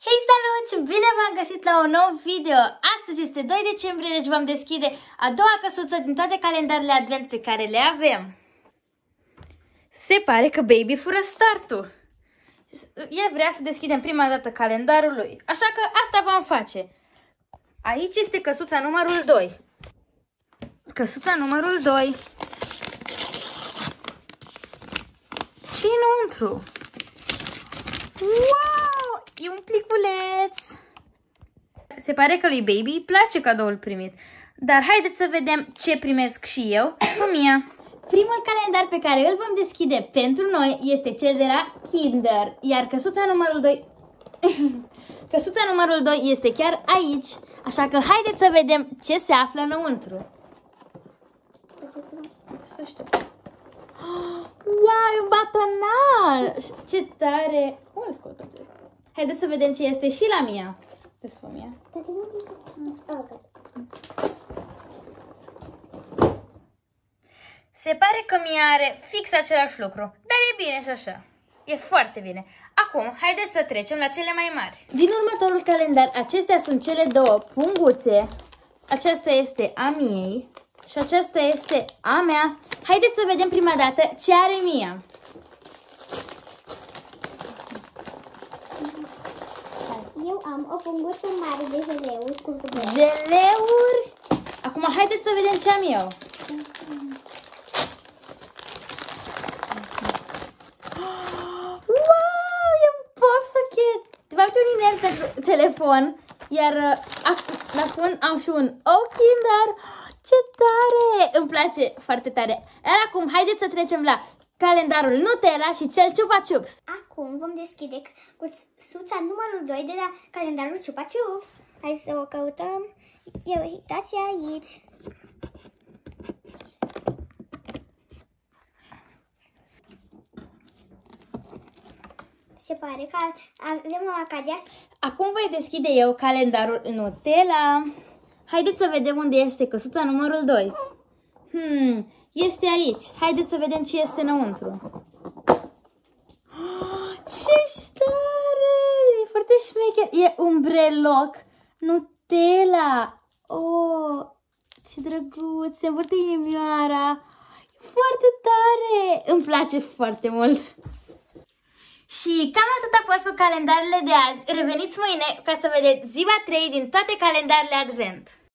Hei, salut și bine v-am găsit la un nou video! Astăzi este 2 decembrie, deci vom deschide a doua căsuță din toate calendarele advent pe care le avem. Se pare că Baby fură startul. El vrea să deschidem prima dată calendarul lui, așa că asta vom face. Aici este căsuța numărul 2. Căsuța numărul 2. Ce-i înăuntru? Wow! E un pliculeț! Se pare că lui Baby îi place cadoul primit. Dar haideți să vedem ce primesc și eu cu Mia. Primul calendar pe care îl vom deschide pentru noi este cel de la Kinder. Iar căsuța numărul 2... căsuța numărul 2 este chiar aici. Așa că haideți să vedem ce se află înăuntru. Wow, e un batonal! Ce tare! Cum îl scot acesta? Haideți să vedem ce este și la Mia. Desfă, Mia. Se pare că Mia are fix același lucru, dar e bine și așa. E foarte bine. Acum, haideți să trecem la cele mai mari. Din următorul calendar, acestea sunt cele două punguțe. Aceasta este a Miei și aceasta este a mea. Haideți să vedem prima dată ce are Mia. Eu am o punguță mare de jeleuri cu curcubeu. Jeleuri? Acum haideți să vedem ce am eu. Wow, e un pop socket. De fapt, un inel pentru telefon. Iar la fund am și un Kinder. Ce tare! Îmi place foarte tare. Iar acum, haideți să trecem la calendarul Nutella și cel Chupa Chups. Acum vom deschide căsuța numărul 2 de la calendarul Chupa Chups. Hai să o căutăm. Eu uitați aici. Se pare că avem o Acadia. Acum voi deschide eu calendarul Nutella. Haideți să vedem unde este căsuța numărul 2. Este aici. Haideți să vedem ce este înăuntru. Ce tare! E foarte șmecher. E un breloc Nutella. Oh, ce drăguț! Se învârte inimioara. E foarte tare! Îmi place foarte mult. Și cam atât a fost cu calendarele de azi. Reveniți mâine ca să vedeți ziua 3 din toate calendarele advent.